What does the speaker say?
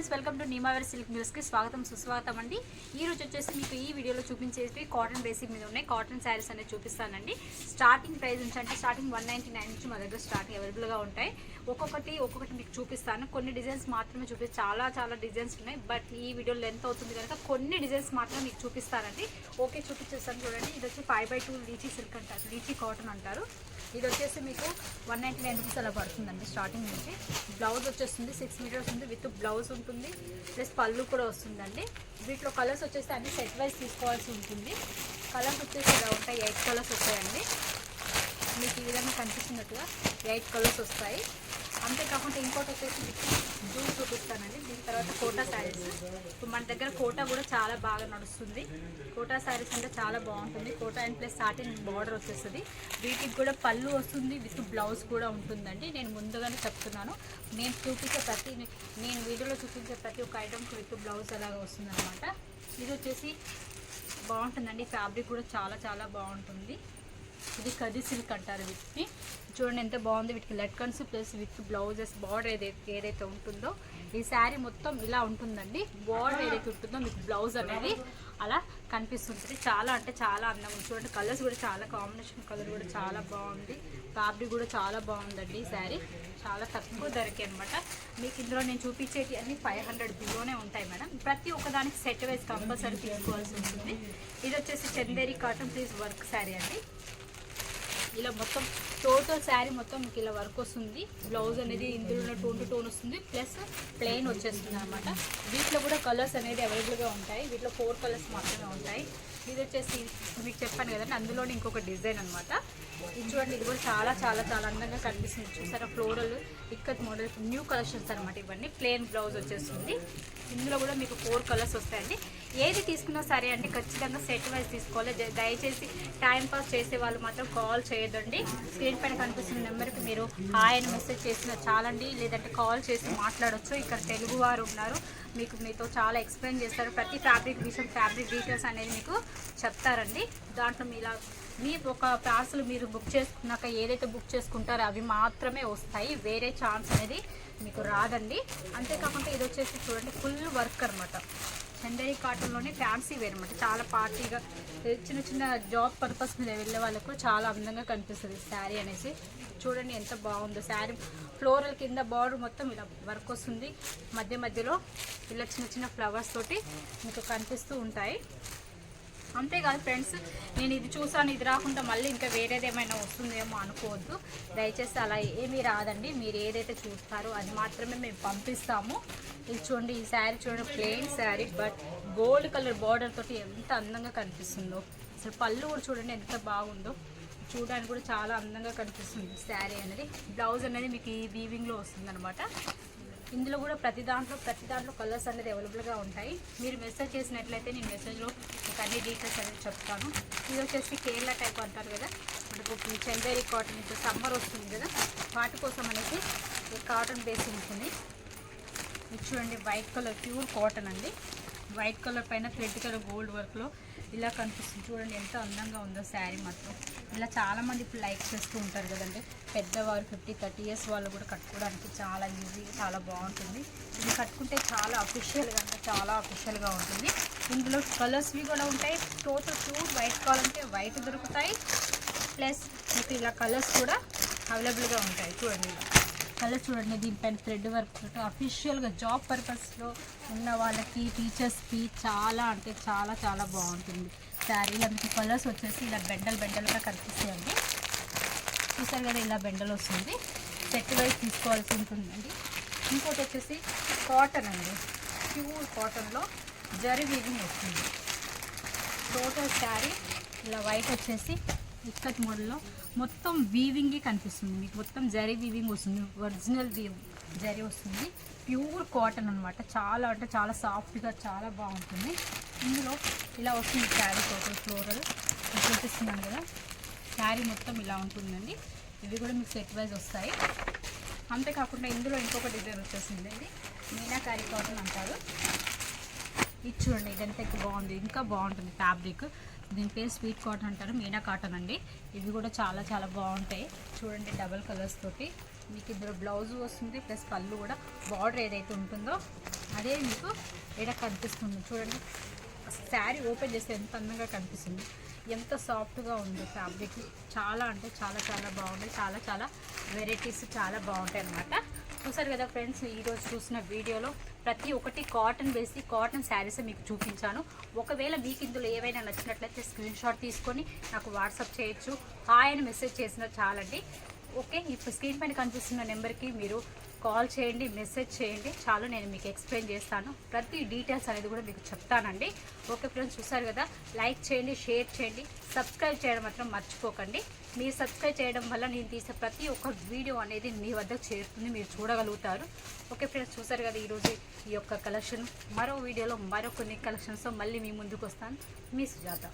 Friends, welcome to నీమావేర్ silk mills కి స్వాగతం సుస్వాగతం అండి. ఈ రోజు వచ్చేసి మీకు ఈ వీడియోలో చూపించేసి కాటన్ బేసిక్ మీద ఉన్నాయి కాటన్ శారీస్ అనేది చూపిస్తానండి. స్టార్టింగ్ ప్రైస్ నుంచి అంటే స్టార్టింగ్ 199 నుంచి మా దగ్గర స్టార్టింగ్ అవైలబుల్ గా ఉంటాయి. ఒక్కొక్కటి మీకు చూపిస్తాను. కొన్ని డిజైన్స్ మాత్రమే చాలా డిజైన్స్ ఉన్నాయి. బట్ ఈ వీడియో లెంత్ అవుతుంది కనుక కొన్ని డిజైన్స్ మాత్రమే మీకు చూపిస్తానండి. ఓకే, చూపించేస్తాను చూడండి. ఇది వచ్చి 5/2 లీచీ సిల్క్ అంటారు, లీచీ కాటన్ అంటారు. ఇది వచ్చేసి మీకు 199 రూపీస్ అలా పడుతుందండి స్టార్టింగ్ నుంచి. బ్లౌజ్ వచ్చేస్తుంది 6 మీటర్స్ ఉంది, విత్ బ్లౌజ్ ఉంటుంది, ప్లస్ పళ్ళు కూడా వస్తుందండి. వీటిలో కలర్స్ వచ్చేసి అన్ని సెట్ వైజ్ తీసుకోవాల్సి ఉంటుంది. కలర్స్ వచ్చేసి ఇలా ఉంటాయి, 8 కలర్స్ వస్తాయండి. మీకు ఈ విధంగా కనిపిస్తున్నట్టుగా 8 కలర్స్ వస్తాయి. అంతేకాకుండా ఇంకోటి వచ్చేసి జూమ్ చూపిస్తానండి. దీని తర్వాత కోటా శారీస్. ఇప్పుడు మన దగ్గర కోటా కూడా చాలా బాగా నడుస్తుంది. కోటా శారీస్ అంటే చాలా బాగుంటుంది. Kota and plus satin border వచ్చేస్తుంది. వీటికి కూడా పళ్ళు వస్తుంది, విత్ బ్లౌజ్ కూడా ఉంటుందండి. నేను ముందుగానే చెప్తున్నాను, నేను వీడియోలో చూపించే ప్రతి ఒక్క ఐటమ్కి విత్ బ్లౌజ్ అలాగా వస్తుంది అనమాట. ఇది వచ్చేసి బాగుంటుందండి. ఫ్యాబ్రిక్ కూడా చాలా బాగుంటుంది. ఇది కది సిల్క్ అంటారు. వీటిని చూడండి ఎంత బాగుంది. వీటికి latkans plus with blouses border ఏదైతే ఉంటుందో ఈ శారీ మొత్తం ఇలా ఉంటుందండి. బార్డర్ ఏదైతే ఉంటుందో మీకు బ్లౌజ్ అనేది అలా కనిపిస్తుంటుంది. చాలా అందంగా ఉంది. చూడండి కలర్స్ కూడా చాలా కాంబినేషన్ కలర్ కూడా చాలా బాగుంది. ఫ్యాబ్రిక్ కూడా చాలా బాగుందండి. ఈ శారీ చాలా తక్కువ ధరకే అనమాట. మీకు ఇందులో నేను చూపించేటి అన్ని 500 బిలోనే ఉంటాయి మేడం. ప్రతి ఒక్కదానికి సెట్ వైజ్ కంపల్సరీ తీసుకోవాల్సి ఉంటుంది. ఇది వచ్చేసి Chanderi cotton please work sari అండి. ఇలా మొత్తం టోటల్ శారీ మొత్తం మీకు ఇలా వర్క్ వస్తుంది. బ్లౌజ్ అనేది ఇందులో టోన్ టు టోన్ వస్తుంది, ప్లస్ ప్లెయిన్ వచ్చేస్తుంది అనమాట. వీటిలో కూడా కలర్స్ అనేది అవైలబుల్గా ఉంటాయి. వీటిలో 4 కలర్స్ మాత్రమే ఉంటాయి. ఇది వచ్చేసి మీకు చెప్పాను కదండి, అందులోనే ఇంకొక డిజైన్ అనమాట. ఇది చూడండి, ఇది కూడా చాలా అందంగా కనిపిస్తుంది. చూసారా, floral ikat model new collections అనమాట. ఇవన్నీ ప్లెయిన్ బ్లౌజ్ వచ్చేస్తుంది. ఇందులో కూడా మీకు 4 కలర్స్ వస్తాయండి. ఏది తీసుకున్నా సరే అండి, ఖచ్చితంగా సెట్ వైజ్ తీసుకోవాలి. దయచేసి టైంపాస్ చేసే వాళ్ళు మాత్రం కాల్ చేయొద్దండి. స్క్రీన్ పైన కనిపిస్తున్న నెంబర్కి మీరు హాయ్ అని మెసేజ్ చేసినా చాలండి, లేదంటే కాల్ చేసి మాట్లాడవచ్చు. ఇక్కడ తెలుగు వారు ఉన్నారు, మీతో చాలా ఎక్స్ప్లెయిన్ చేస్తారు. ప్రతి ఫ్యాబ్రిక్ డీటెయిల్స్ అనేది మీకు చెప్తారండి. దాంట్లో మీ ఒక పార్సల్ మీరు బుక్ చేసుకున్నాక ఏదైతే బుక్ చేసుకుంటారో అవి మాత్రమే వస్తాయి. వేరే ఛాన్స్ అనేది మీకు రాదండి. అంతేకాకుండా ఇది వచ్చేసి చూడండి ఫుల్ వర్క్ అనమాట. చందేరి కాటన్లోనే ఫ్యాన్సీ వేర్ అనమాట. చాలా పార్టీగా చిన్న జాబ్ పర్పస్ మీద వెళ్ళే వాళ్ళకు చాలా అందంగా కనిపిస్తుంది శారీ అనేసి. చూడండి ఎంత బాగుందో శారీ. ఫ్లోరల్ కింద బార్డర్ మొత్తం ఇలా వర్క్ వస్తుంది. మధ్యలో ఇలా చిన్న ఫ్లవర్స్ తోటి మీకు కనిపిస్తూ ఉంటాయి. అంతేకాదు ఫ్రెండ్స్, నేను ఇది చూసాను, ఇది రాకుండా మళ్ళీ ఇంకా వేరేది ఏమైనా వస్తుందేమో అనుకోవద్దు. దయచేసి అలా ఏమీ రాదండి. మీరు ఏదైతే చూస్తారో అది మాత్రమే మేము పంపిస్తాము. ఇది చూడండి, ఈ శారీ చూడండి, plain sari but gold colour border తోటి ఎంత అందంగా కనిపిస్తుందో. అసలు పళ్ళు కూడా చూడండి ఎంత బాగుందో. చూడడానికి కూడా చాలా అందంగా కనిపిస్తుంది శారీ అనేది. బ్లౌజ్ అనేది మీకు ఈ వీవింగ్లో వస్తుంది అనమాట. ఇందులో కూడా ప్రతి దాంట్లో కలర్స్ అనేది అవైలబుల్గా ఉంటాయి. మీరు మెసేజ్ చేసినట్లయితే నేను మెసేజ్లో మీకు అన్ని డీటెయిల్స్ అనేది చెప్తాను. ఇది వచ్చేసి కేరళ టైప్ అంటారు కదా, మనకు చందేరి కాటన్, ఇప్పుడు సమ్మర్ వస్తుంది కదా, వాటి కోసం అనేది కాటన్ బేస్ ఉంటుంది. ఇది చూడండి వైట్ కలర్ ప్యూర్ కాటన్ అండి. వైట్ కలర్ పైన థ్రెడ్ కలర్ గోల్డ్ వర్క్లో ఇలా కనిపిస్తుంది. చూడండి ఎంత అందంగా ఉందో శారీ మాత్రం. ఇలా చాలామంది ఇప్పుడు లైక్ చేస్తూ ఉంటారు కదండి. పెద్దవారు 50-30 ఇయర్స్ వాళ్ళు కూడా కట్టుకోవడానికి చాలా ఈజీ, చాలా బాగుంటుంది. ఇది కట్టుకుంటే చాలా అఫిషియల్గా ఉంటుంది. ఇందులో కలర్స్వి కూడా ఉంటాయి. టోటల్ ప్యూర్ వైట్ కావాలంటే వైట్ దొరుకుతాయి, ప్లస్ మీకు ఇలా కలర్స్ కూడా అవైలబుల్గా ఉంటాయి. చూడండి కలర్స్ చూడండి, దీనిపైన థ్రెడ్ వర్క్ అఫీషియల్గా జాబ్ పర్పస్లో ఉన్న వాళ్ళకి, టీచర్స్కి చాలా బాగుంటుంది శారీలో. మీకు కలర్స్ వచ్చేసి ఇలా బెండలుగా కనిపిస్తాయండి. చూసారు కదా, ఇలా బెండలు వస్తుంది. సెట్ వైజ్ తీసుకోవాల్సి ఉంటుందండి. ఇంకోటి వచ్చేసి కాటన్ అండి, ప్యూర్ కాటన్లో జరీ వీవింగ్ వస్తుంది. టోటల్ శారీ ఇలా వైట్ వచ్చేసి ఇక్కత్ మోడల్లో మొత్తం వీవింగే కనిపిస్తుంది. మీకు మొత్తం జరీ వీవింగ్ వస్తుంది, ఒరిజినల్ జరీ వస్తుంది. ప్యూర్ కాటన్ అనమాట. చాలా సాఫ్ట్గా చాలా బాగుంటుంది. ఇందులో ఇలా వస్తుంది శారీ టోటల్ ఫ్లోరల్ చూపిస్తున్నాను కదా. శారీ మొత్తం ఇలా ఉంటుందండి. ఇవి కూడా మీకు సెట్ వైజ్ వస్తాయి. అంతేకాకుండా ఇందులో ఇంకొక డిజైన్ వచ్చేసింది, ఇది మీనాకారి కాటన్ అంటారు. ఇది చూడండి, ఇదంతా బాగుంది, ఇంకా బాగుంటుంది ఫ్యాబ్రిక్. దీని పేరు స్వీట్ కాటన్ అంటారు, మీనా కాటన్ అండి. ఇవి కూడా చాలా బాగుంటాయి. చూడండి డబల్ కలర్స్ తోటి మీకు ఇందులో బ్లౌజ్ వస్తుంది, ప్లస్ పళ్ళు కూడా బార్డర్ ఏదైతే ఉంటుందో అదే మీకు ఎడ కనిపిస్తుంది చూడండి. శారీ ఓపెన్ చేస్తే ఎంత అందంగా కనిపిస్తుంది, ఎంత సాఫ్ట్గా ఉంది ఫ్యాబ్రిక్. చాలా అంటే చాలా చాలా బాగుంది. చాలా చాలా వెరైటీస్ చాలా బాగుంటాయి అన్నమాట. చూసారు కదా ఫ్రెండ్స్, ఈరోజు చూసిన వీడియోలో ప్రతి ఒక్కటి కాటన్ బేసి కాటన్ శారీస్ మీకు చూపించాను. ఒకవేళ మీకు ఇందులో ఏవైనా నచ్చినట్లయితే స్క్రీన్ షాట్ తీసుకొని నాకు వాట్సాప్ చేయొచ్చు. హాయ్ అని మెసేజ్ చేసిన చాలండి. ఓకే, ఇప్పుడు స్క్రీన్ పైన కనిపిస్తున్న నెంబర్కి మీరు కాల్ చేయండి, మెసేజ్ చేయండి, చాలు నేను మీకు ఎక్స్ప్లెయిన్ చేస్తాను. ప్రతి డీటెయిల్స్ అనేది కూడా మీకు చెప్తానండి. ఓకే ఫ్రెండ్స్, చూసారు కదా, లైక్ చేయండి, షేర్ చేయండి, సబ్స్క్రైబ్ చేయడం మాత్రం మర్చిపోకండి. మీరు సబ్స్క్రైబ్ చేయడం వల్ల నేను తీసే ప్రతి ఒక్క వీడియో అనేది మీ వద్దకు చేరుతుంది, మీరు చూడగలుగుతారు. ఓకే ఫ్రెండ్స్, చూసారు కదా ఈరోజు ఈ యొక్క కలెక్షన్. మరో వీడియోలో మరో కొన్ని కలెక్షన్స్తో మళ్ళీ మీ ముందుకు వస్తాను. మీ సుజాత.